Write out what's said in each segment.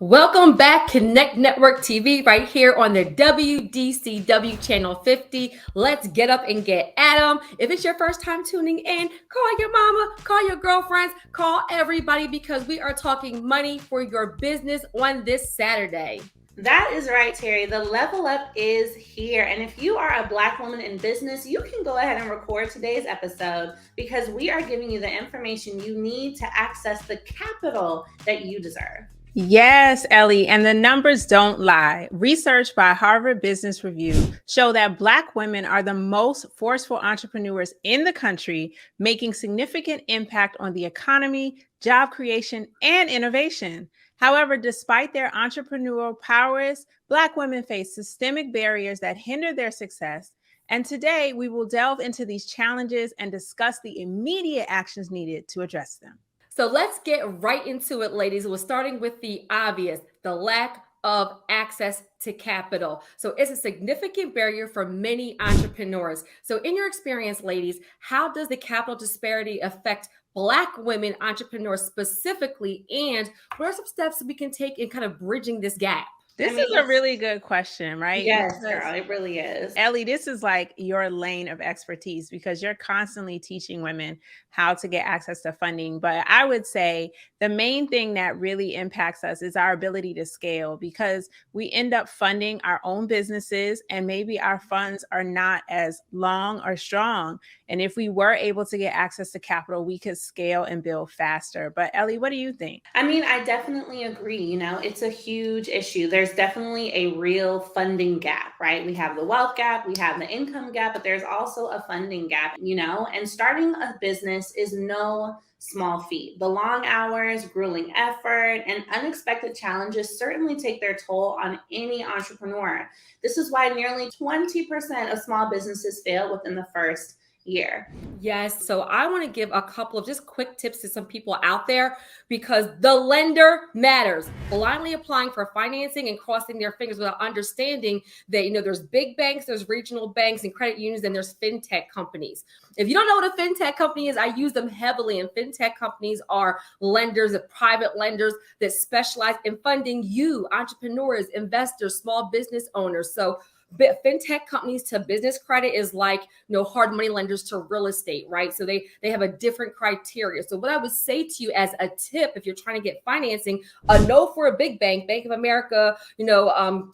Welcome back, Connect Network TV, right here on the WDCW Channel 50. Let's get up and get at 'em. If it's your first time tuning in, call your mama, call your girlfriends, call everybody because we are talking money for your business on this Saturday. That is right, Terry. The level up is here. And if you are a Black woman in business, you can go ahead and record today's episode because we are giving you the information you need to access the capital that you deserve. Yes, Ellie, and the numbers don't lie. Research by Harvard Business Review show that Black women are the most forceful entrepreneurs in the country, making significant impact on the economy, job creation, and innovation. However, despite their entrepreneurial prowess, Black women face systemic barriers that hinder their success. And today, we will delve into these challenges and discuss the immediate actions needed to address them. So let's get right into it, ladies. We're starting with the obvious, the lack of access to capital. So it's a significant barrier for many entrepreneurs. So in your experience, ladies, how does the capital disparity affect Black women entrepreneurs specifically? And what are some steps we can take in kind of bridging this gap? This is a really good question, right? Yes, girl, it really is. Ellie, this is like your lane of expertise because you're constantly teaching women how to get access to funding. But I would say the main thing that really impacts us is our ability to scale because we end up funding our own businesses and maybe our funds are not as long or strong. And if we were able to get access to capital, we could scale and build faster. But Ellie, what do you think? I mean, I definitely agree. It's a huge issue. There's definitely a real funding gap, right? We have the wealth gap, we have the income gap, but there's also a funding gap, and starting a business is no small feat. The long hours, grueling effort, and unexpected challenges certainly take their toll on any entrepreneur. This is why nearly 20% of small businesses fail within the first year. Yes. So I want to give a couple of just quick tips to some people out there because the lender matters. Blindly applying for financing and crossing their fingers without understanding that, there's big banks, there's regional banks and credit unions, and there's fintech companies. If you don't know what a fintech company is, I use them heavily. And fintech companies are lenders, private lenders that specialize in funding you, entrepreneurs, investors, small business owners. So fintech companies to business credit is like hard money lenders to real estate, right? So they have a different criteria. So what I would say to you as a tip, if you're trying to get financing, a no for a big bank, Bank of America,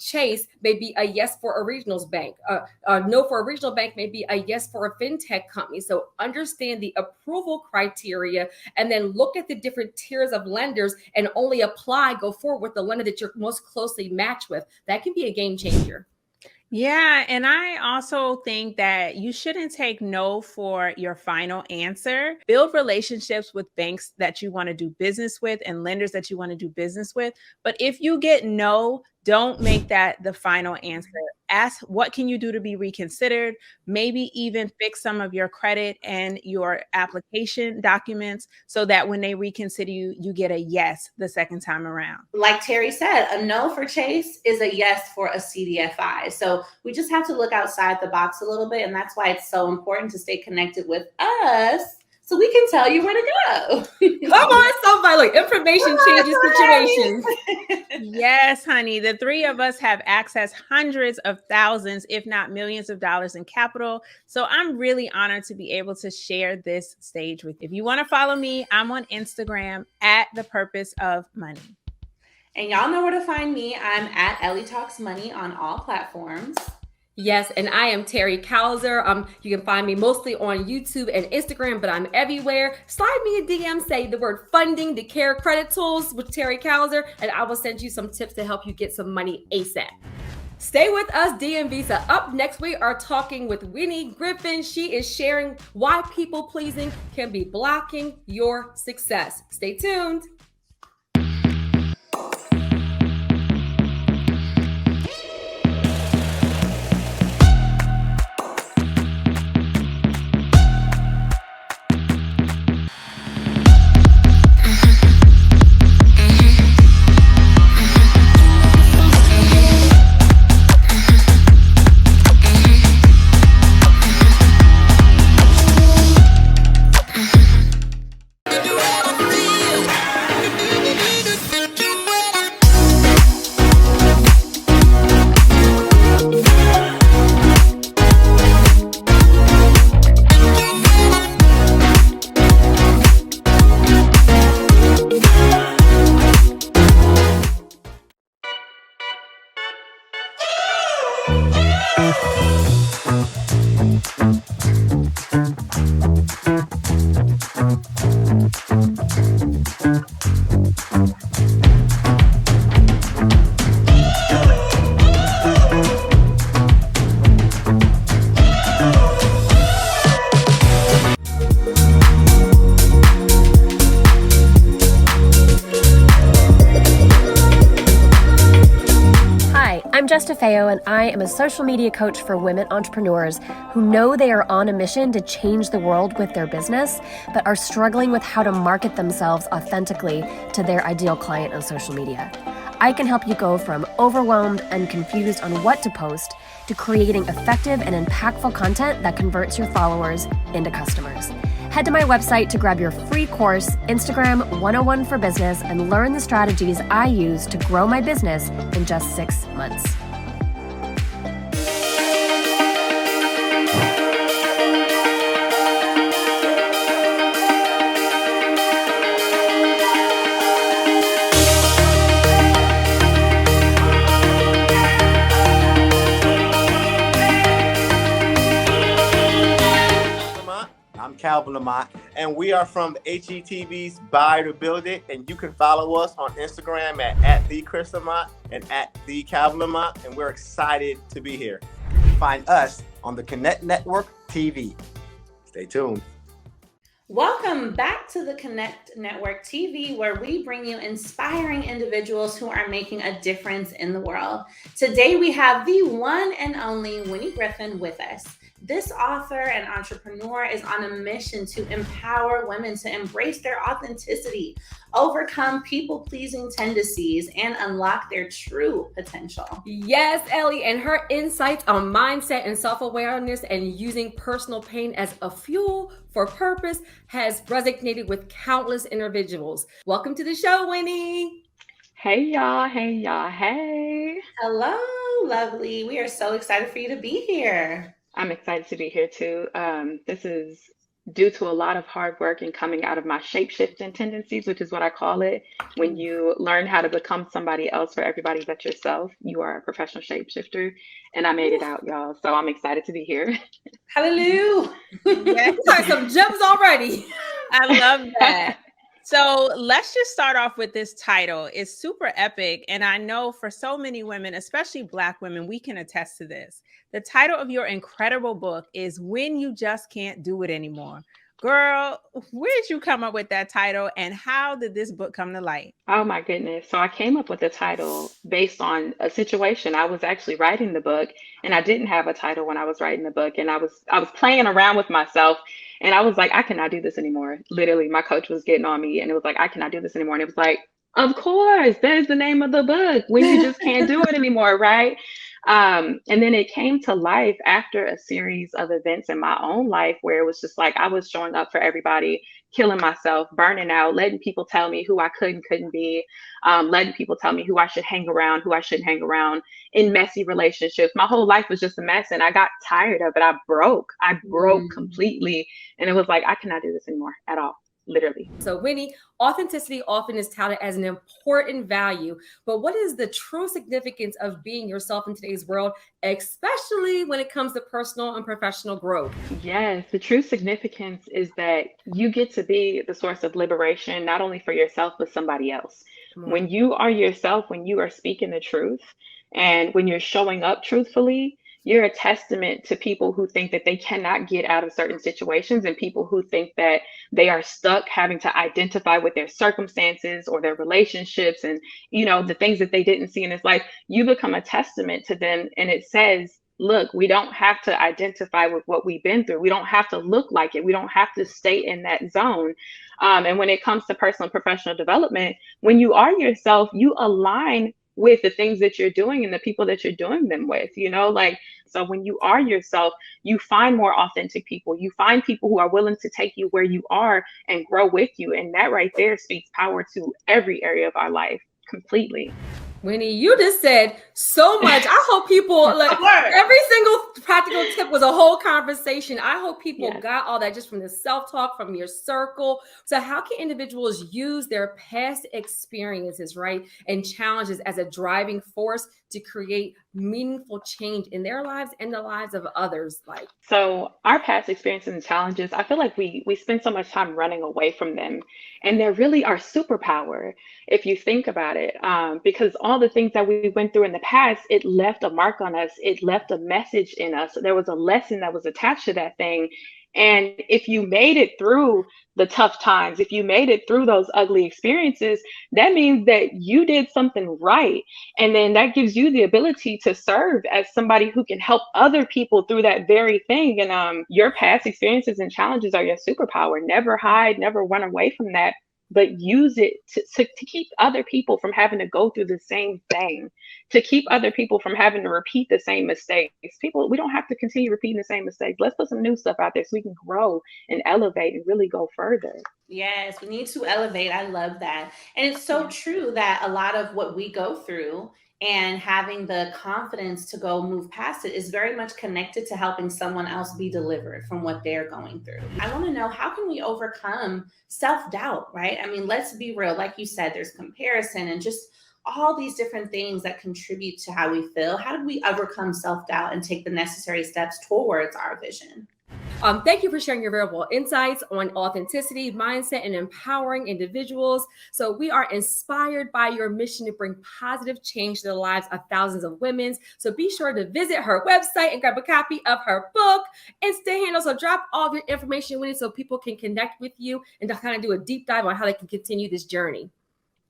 Chase may be a yes for a regionals bank. A no for a regional bank may be a yes for a fintech company. So understand the approval criteria and then look at the different tiers of lenders and only go forward with the lender that you're most closely matched with. That can be a game changer. Yeah. And I also think that you shouldn't take no for your final answer. Build relationships with banks that you want to do business with and lenders that you want to do business with. But if you get no, don't make that the final answer. Ask what can you do to be reconsidered, maybe even fix some of your credit and your application documents so that when they reconsider you, you get a yes the second time around. Like Terry said, a no for Chase is a yes for a CDFI. So we just have to look outside the box a little bit. And that's why it's so important to stay connected with us so we can tell you where to go. Come on, somebody. Like, information changes situations. Yes, honey. The three of us have accessed hundreds of thousands, if not millions of dollars in capital. So I'm really honored to be able to share this stage with you. If you want to follow me, I'm on Instagram at The Purpose of Money. And y'all know where to find me. I'm at Ellie Talks Money on all platforms. Yes, and I am Terry Cowser. You can find me mostly on YouTube and Instagram, but I'm everywhere. Slide me a DM, say the word funding, the care credit tools with Terry Cowser, and I will send you some tips to help you get some money ASAP. Stay with us, DMV. So up next, we are talking with Wini Griffin. She is sharing why people pleasing can be blocking your success. Stay tuned. I'm Jess DeFeo, and I am a social media coach for women entrepreneurs who know they are on a mission to change the world with their business, but are struggling with how to market themselves authentically to their ideal client on social media. I can help you go from overwhelmed and confused on what to post to creating effective and impactful content that converts your followers into customers. Head to my website to grab your free course, Instagram 101 for Business, and learn the strategies I use to grow my business in just 6 months. I'm Calvin Lamont, and we are from HETV's Buy to Build It, and you can follow us on Instagram at @the_Krystal and @the_Calvin Lamont, and we're excited to be here. Find us on the Connect Network TV. Stay tuned. Welcome back to the Connect Network TV, where we bring you inspiring individuals who are making a difference in the world. Today, we have the one and only Wini Griffin with us. This author and entrepreneur is on a mission to empower women to embrace their authenticity, overcome people-pleasing tendencies, and unlock their true potential. Yes, Ellie, and her insights on mindset and self-awareness and using personal pain as a fuel for purpose has resonated with countless individuals. Welcome to the show, Wini. Hey y'all, hey. Hello, lovely. We are so excited for you to be here. I'm excited to be here too. This is due to a lot of hard work and coming out of my shape-shifting tendencies, which is what I call it. When you learn how to become somebody else for everybody but yourself, you are a professional shapeshifter. And I made it out, y'all. So I'm excited to be here. Hallelujah. You got some gems already. I love that. So let's just start off with this title. It's super epic. And I know for so many women, especially Black women, we can attest to this. The title of your incredible book is When You Just Can't Do It Anymore. Girl, where did you come up with that title, and how did this book come to light? Oh my goodness. So I came up with the title based on a situation. I was actually writing the book, and I didn't have a title when I was writing the book. And I was playing around with myself, and I was like, I cannot do this anymore. Literally, my coach was getting on me, and it was like, I cannot do this anymore. And it was like, of course, there's the name of the book, When You Just Can't Do It Anymore, right? And then it came to life after a series of events in my own life where it was just like I was showing up for everybody, killing myself, burning out, letting people tell me who I couldn't be, letting people tell me who I should hang around, who I shouldn't hang around, in messy relationships. My whole life was just a mess, and I got tired of it. I broke completely. And it was like, I cannot do this anymore at all. Literally. So Wini, authenticity often is touted as an important value, but what is the true significance of being yourself in today's world, especially when it comes to personal and professional growth? Yes, the true significance is that you get to be the source of liberation, not only for yourself, but somebody else. When you are yourself, when you are speaking the truth, and when you're showing up truthfully, you're a testament to people who think that they cannot get out of certain situations, and people who think that they are stuck having to identify with their circumstances or their relationships and, the things that they didn't see in this life. You become a testament to them. And it says, look, we don't have to identify with what we've been through. We don't have to look like it. We don't have to stay in that zone. And when it comes to personal and professional development, when you are yourself, you align with the things that you're doing and the people that you're doing them with, so when you are yourself, you find more authentic people. You find people who are willing to take you where you are and grow with you. And that right there speaks power to every area of our life completely. Wini, you just said so much. I hope people, every single practical tip was a whole conversation. I hope people got all that just from the self-talk, from your circle. So how can individuals use their past experiences, right, and challenges as a driving force to create meaningful change in their lives and the lives of others? So our past experiences and challenges, I feel like we spend so much time running away from them, and they're really our superpower if you think about it, because all the things that we went through in the past, it left a mark on us. It left a message in us. There was a lesson that was attached to that thing. And if you made it through the tough times, if you made it through those ugly experiences, that means that you did something right. And then that gives you the ability to serve as somebody who can help other people through that very thing. And your past experiences and challenges are your superpower. Never hide, never run away from that, but use it to keep other people from having to go through the same thing, to keep other people from having to repeat the same mistakes. People, we don't have to continue repeating the same mistakes. Let's put some new stuff out there so we can grow and elevate and really go further. Yes, we need to elevate. I love that. And it's so true that a lot of what we go through and having the confidence to go move past it is very much connected to helping someone else be delivered from what they're going through. I want to know, how can we overcome self-doubt, right? I mean, let's be real. Like you said, there's comparison and just all these different things that contribute to how we feel. How do we overcome self-doubt and take the necessary steps towards our vision? Thank you for sharing your valuable insights on authenticity, mindset, and empowering individuals. So we are inspired by your mission to bring positive change to the lives of thousands of women. So be sure to visit her website and grab a copy of her book, Insta handle. So drop all of your information with it so people can connect with you and to kind of do a deep dive on how they can continue this journey.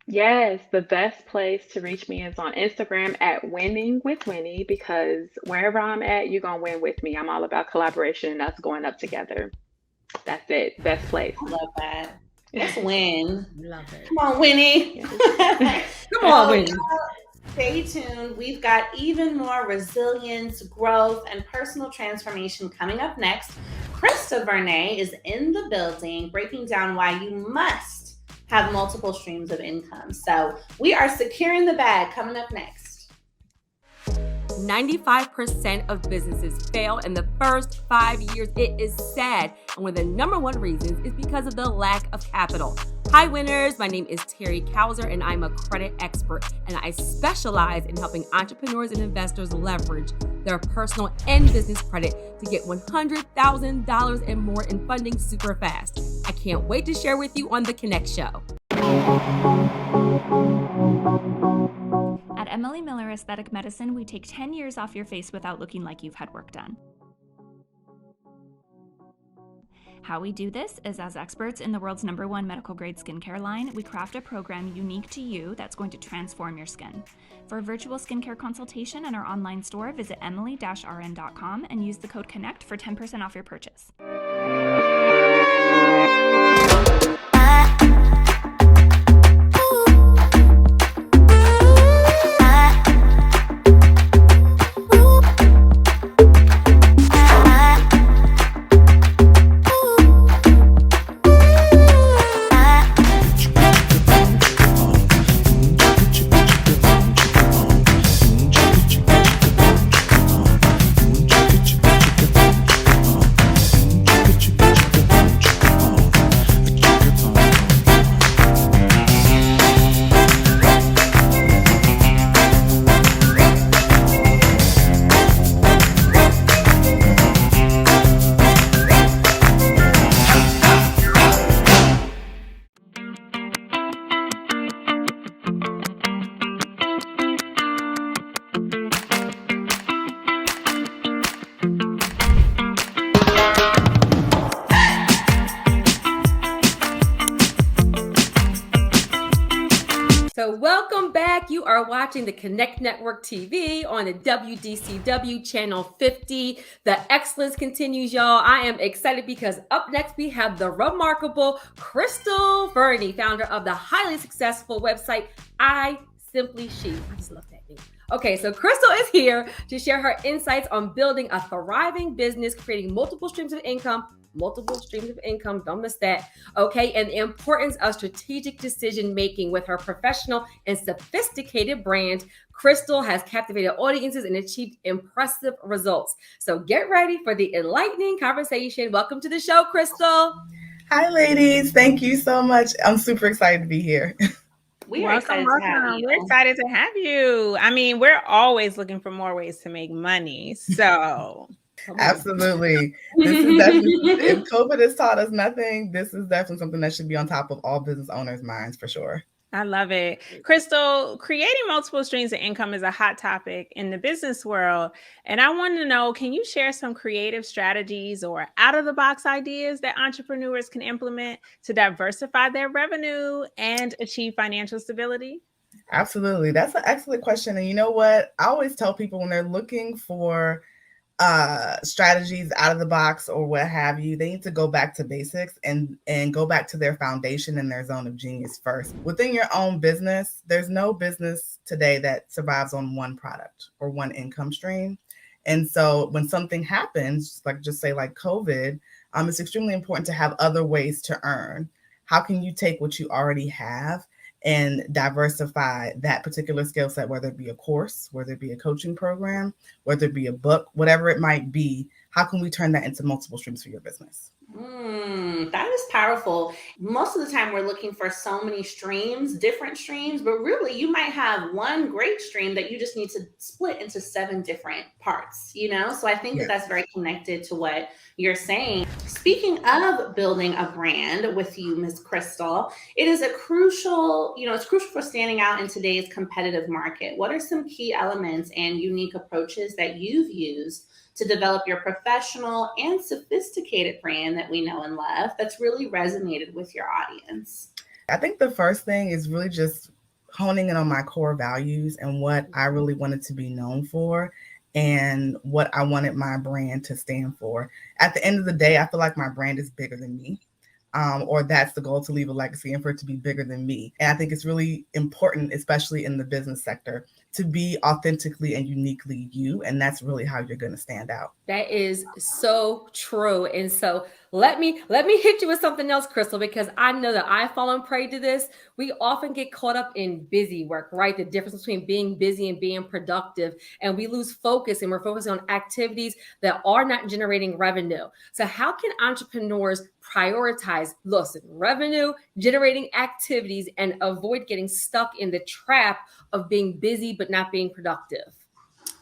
Yes, the best place to reach me is on Instagram at Winning with Winnie, because wherever I'm at, you're going to win with me. I'm all about collaboration and us going up together. That's it. Best place. I love that. Let's win. Love it. Come on, Winnie. Come on, Winnie. Stay tuned. We've got even more resilience, growth, and personal transformation coming up next. Krystal Vernee is in the building, breaking down why you must have multiple streams of income. So we are securing the bag coming up next. 95% of businesses fail in the first 5 years. It is sad. And one of the number one reasons is because of the lack of capital. Hi, winners. My name is Terry Kauser, and I'm a credit expert, and I specialize in helping entrepreneurs and investors leverage their personal and business credit to get $100,000 and more in funding super fast. I can't wait to share with you on The Connect Show. At Emily Miller Aesthetic Medicine, we take 10 years off your face without looking like you've had work done. How we do this is, as experts in the world's #1 medical grade skincare line, we craft a program unique to you that's going to transform your skin. For a virtual skincare consultation in our online store, visit emily-rn.com and use the code CONNECT for 10% off your purchase. So welcome back. You are watching the Connect Network TV on the WDCW channel 50. The excellence continues, y'all. I am excited because up next we have the remarkable Krystal Vernee, founder of the highly successful website I Simply She. I just love that name. Okay, so Krystal is here to share her insights on building a thriving business, creating multiple streams of income, don't miss that. Okay, and the importance of strategic decision making with her professional and sophisticated brand. Krystal has captivated audiences and achieved impressive results. So get ready for the enlightening conversation. Welcome to the show, Krystal. Hi, ladies. Thank you so much. I'm super excited to be here. We're excited to have you. We're excited to have you. I mean, we're always looking for more ways to make money. So absolutely. This is definitely, if COVID has taught us nothing, this is definitely something that should be on top of all business owners' minds for sure. I love it. Krystal, creating multiple streams of income is a hot topic in the business world. And I want to know, can you share some creative strategies or out of the box ideas that entrepreneurs can implement to diversify their revenue and achieve financial stability? Absolutely. That's an excellent question. And you know what? I always tell people when they're looking for strategies out of the box or what have you, they need to go back to basics and go back to their foundation and their zone of genius first. Within your own business, there's no business today that survives on one product or one income stream. And so when something happens, like just say like COVID, it's extremely important to have other ways to earn. How can you take what you already have and diversify that particular skill set, whether it be a course, whether it be a coaching program, whether it be a book, whatever it might be? How can we turn that into multiple streams for your business? That is powerful. Most of the time we're looking for so many streams, different streams, but really you might have one great stream that you just need to split into 7 different parts, So I think that that's very connected to what you're saying. Speaking of building a brand with you, Ms. Krystal, it is it's crucial for standing out in today's competitive market. What are some key elements and unique approaches that you've used to develop your professional and sophisticated brand that we know and love that's really resonated with your audience? I think the first thing is really just honing in on my core values and what I really wanted to be known for and what I wanted my brand to stand for. At the end of the day, I feel like my brand is bigger than me. Or that's the goal, to leave a legacy and for it to be bigger than me. And I think it's really important, especially in the business sector, to be authentically and uniquely you. And that's really how you're going to stand out. That is so true. And so let me hit you with something else, Krystal, because I know that I've fallen prey to this. We often get caught up in busy work, right? The difference between being busy and being productive. And we lose focus and we're focusing on activities that are not generating revenue. So how can entrepreneurs prioritize, revenue generating activities and avoid getting stuck in the trap of being busy but not being productive?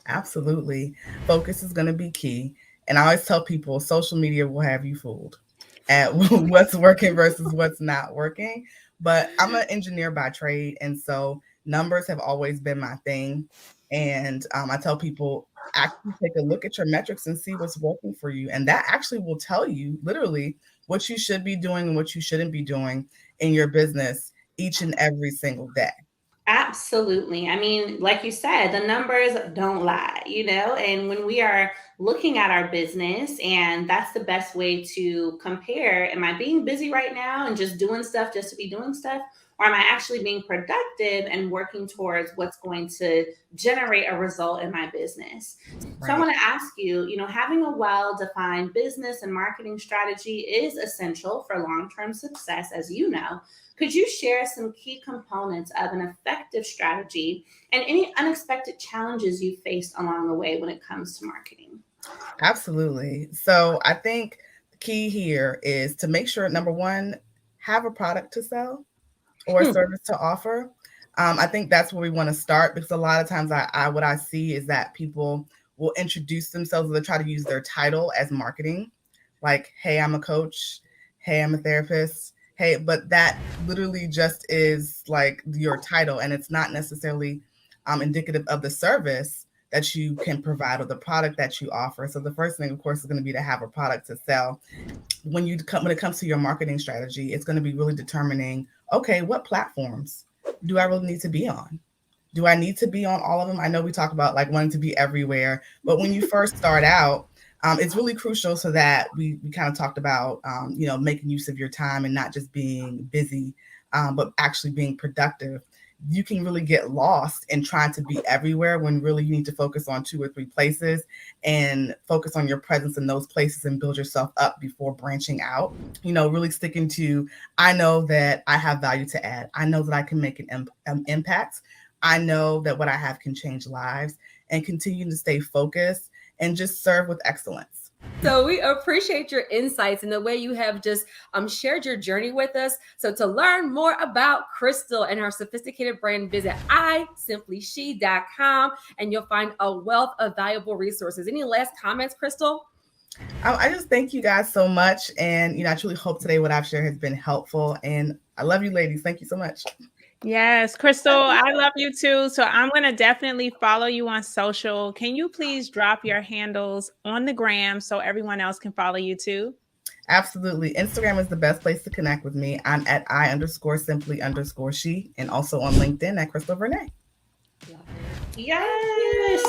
Absolutely. Focus is going to be key. And I always tell people social media will have you fooled at what's working versus what's not working. But I'm an engineer by trade. And so numbers have always been my thing. And I tell people, actually take a look at your metrics and see what's working for you. And that actually will tell you literally what you should be doing and what you shouldn't be doing in your business each and every single day. Absolutely. I mean, like you said, the numbers don't lie, and when we are looking at our business, and that's the best way to compare, am I being busy right now and just doing stuff just to be doing stuff? Or am I actually being productive and working towards what's going to generate a result in my business? Right. So I want to ask you, having a well-defined business and marketing strategy is essential for long-term success, as you know. Could you share some key components of an effective strategy and any unexpected challenges you faced along the way when it comes to marketing? Absolutely. So I think the key here is to make sure, number one, have a product to sell or a service to offer. I think that's where we want to start, because a lot of times what I see is that people will introduce themselves, or they try to use their title as marketing. Like, hey, I'm a coach. Hey, I'm a therapist. Hey, but that literally just is like your title, and it's not necessarily indicative of the service that you can provide or the product that you offer. So the first thing, of course, is going to be to have a product to sell. When it comes to your marketing strategy, it's going to be really determining, okay, what platforms do I really need to be on? Do I need to be on all of them? I know we talk about like wanting to be everywhere, but when you first start out, it's really crucial so that we kind of talked about, making use of your time and not just being busy, but actually being productive. You can really get lost in trying to be everywhere when really you need to focus on 2 or 3 places and focus on your presence in those places and build yourself up before branching out. Really sticking to, I know that I have value to add. I know that I can make an impact. I know that what I have can change lives, and continue to stay focused and just serve with excellence. So we appreciate your insights and the way you have just shared your journey with us. So to learn more about Krystal and her sophisticated brand, visit isimplyshe.com and you'll find a wealth of valuable resources. Any last comments, Krystal? I just thank you guys so much. And, I truly hope today what I've shared has been helpful. And I love you, ladies. Thank you so much. Yes, Crystal, I love you too. So I'm going to definitely follow you on social. Can you please drop your handles on the gram so everyone else can follow you too? Absolutely. Instagram is the best place to connect with me. I'm at I_simply_she, and also on LinkedIn at Crystal Vernee. Yes.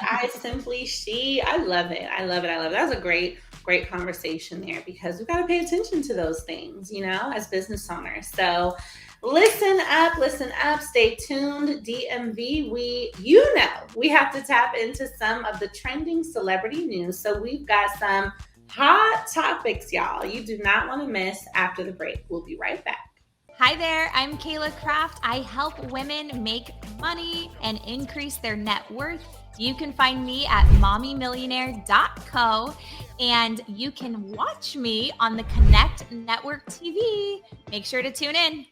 I simply she. I love it. I love it. I love it. That was a great conversation there, because we've got to pay attention to those things, as business owners. So listen up, stay tuned. DMV, we have to tap into some of the trending celebrity news. So we've got some hot topics, y'all. You do not want to miss after the break. We'll be right back. Hi there, I'm Kayla Kraft. I help women make money and increase their net worth. You can find me at mommymillionaire.co, and you can watch me on the Connect Network TV. Make sure to tune in.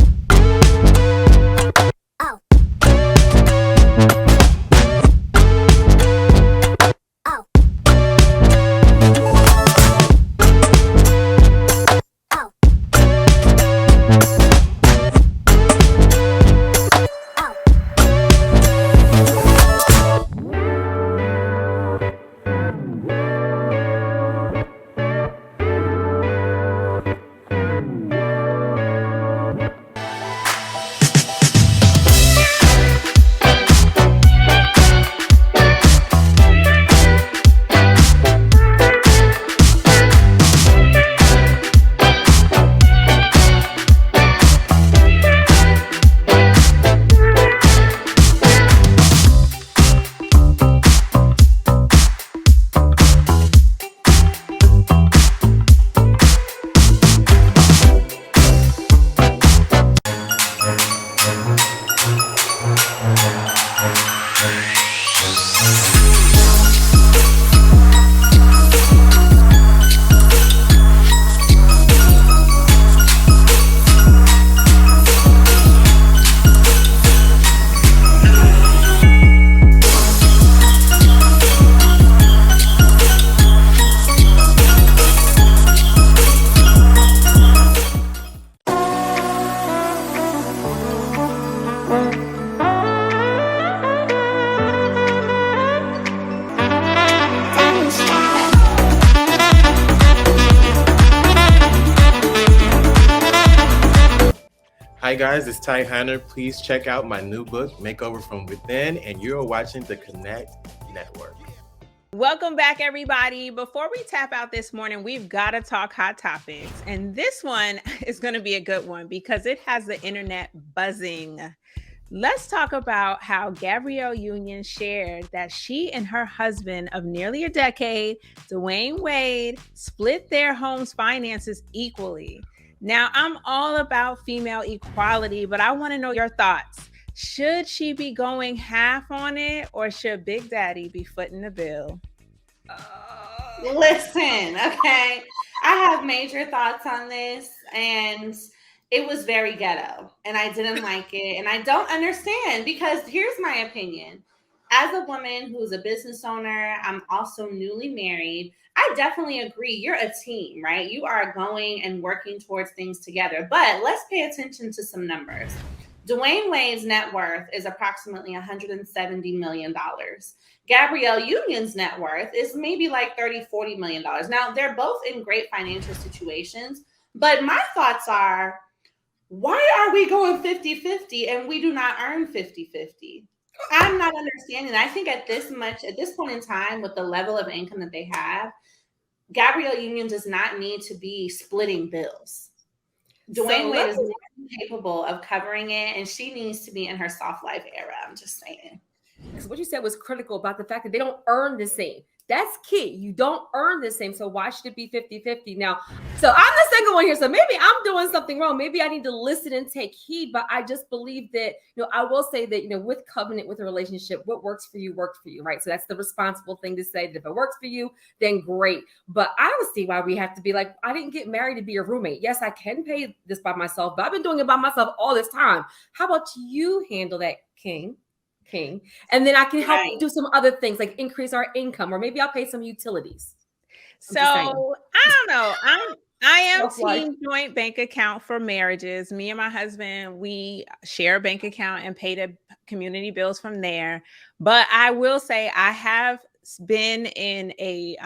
Hi guys, it's Ty Hunter. Please check out my new book, Makeover from Within, and you're watching the Connect Network. Welcome back, everybody. Before we tap out this morning, we've got to talk hot topics. And this one is going to be a good one because it has the internet buzzing. Let's talk about how Gabrielle Union shared that she and her husband of nearly a decade, Dwayne Wade, split their home's finances equally. Now, I'm all about female equality, but I want to know your thoughts. Should she be going half on it, or should Big Daddy be footing the bill? Listen, okay. I have major thoughts on this, and it was very ghetto, and I didn't like it, and I don't understand, because here's my opinion. As a woman who's a business owner, I'm also newly married. I definitely agree. You're a team, right? You are going and working towards things together. But let's pay attention to some numbers. Dwayne Wade's net worth is approximately $170 million. Gabrielle Union's net worth is maybe like $30-40 million. Now, they're both in great financial situations, but my thoughts are, why are we going 50-50 and we do not earn 50-50? I'm not understanding. I think at this point in time, with the level of income that they have, Gabrielle Union does not need to be splitting bills. Dwayne Wade is more than capable of covering it, and she needs to be in her soft life era. I'm just saying. Because what you said was critical about the fact that they don't earn the same. That's key. You don't earn the same. So why should it be 50-50? Now, so I'm the second one here. So maybe I'm doing something wrong. Maybe I need to listen and take heed. But I just believe that, I will say that, with covenant, with a relationship, what works for you, right? So that's the responsible thing to say, that if it works for you, then great. But I don't see why we have to be like, I didn't get married to be a roommate. Yes, I can pay this by myself, but I've been doing it by myself all this time. How about you handle that, King? And then I can help do some other things like increase our income, or maybe I'll pay some utilities. So I don't know. I am Stuff like- team joint bank account for marriages. Me and my husband, we share a bank account and pay the community bills from there. But I will say I have been in a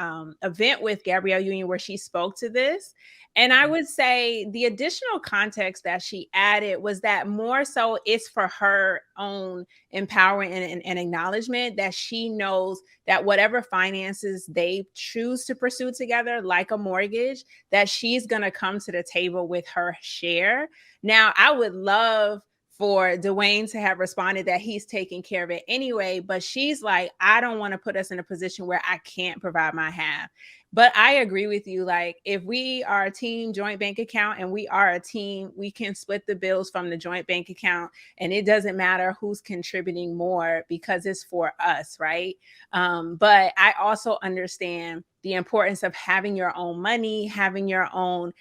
event with Gabrielle Union where she spoke to this. And I would say the additional context that she added was that more so it's for her own empowerment and acknowledgement that she knows that whatever finances they choose to pursue together, like a mortgage, that she's going to come to the table with her share. Now, I would love for Dwayne to have responded that he's taking care of it anyway, but she's like, I don't want to put us in a position where I can't provide my half. But I agree with you. Like, if we are a team joint bank account and we are a team, we can split the bills from the joint bank account, and it doesn't matter who's contributing more because it's for us, right? But I also understand the importance of having your own money, having your own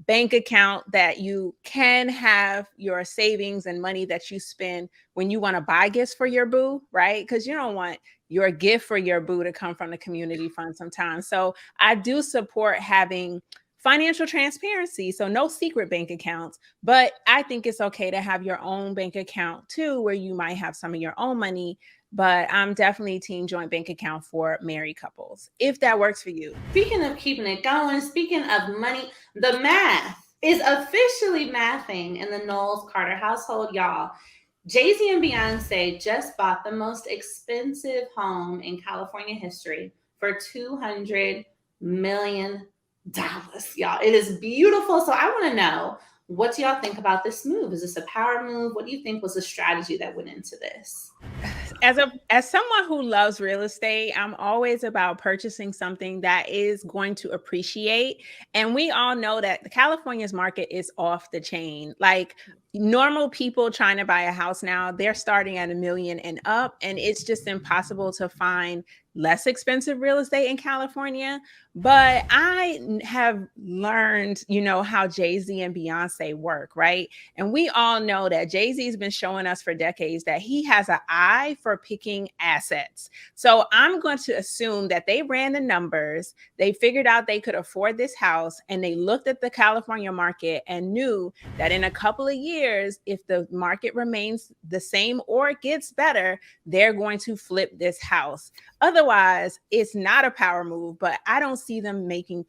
bank account that you can have your savings and money that you spend when you want to buy gifts for your boo, right? Because you don't want your gift for your boo to come from the community fund sometimes. So I do support having financial transparency. So no secret bank accounts, but I think it's okay to have your own bank account too, where you might have some of your own money. But I'm definitely team joint bank account for married couples, if that works for you. Speaking of keeping it going, speaking of money, the math is officially mathing in the Knowles Carter household, y'all. Jay-Z and Beyonce just bought the most expensive home in California history for $200 million, y'all. It is beautiful. So I want to know, what do y'all think about this move? Is this a power move? What do you think was the strategy that went into this? As someone who loves real estate, I'm always about purchasing something that is going to appreciate. And we all know that the California's market is off the chain. Like, normal people trying to buy a house now, they're starting at $1 million and up, and it's just impossible to find less expensive real estate in California. But I have learned, how Jay-Z and Beyonce work, right? And we all know that Jay-Z's been showing us for decades that he has an eye for picking assets. So I'm going to assume that they ran the numbers, they figured out they could afford this house, and they looked at the California market and knew that in a couple of years, if the market remains the same or it gets better, they're going to flip this house. Otherwise, it's not a power move, but I don't see them making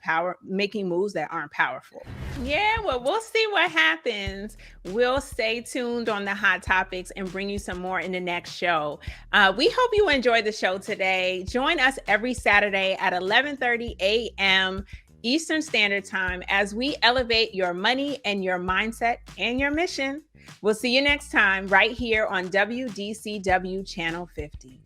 moves that aren't powerful. Yeah, well, we'll see what happens. We'll stay tuned on the hot topics and bring you some more in the next show. We hope you enjoyed the show today. Join us every Saturday at 11:30 a.m. Eastern Standard Time as we elevate your money and your mindset and your mission. We'll see you next time right here on WDCW Channel 50.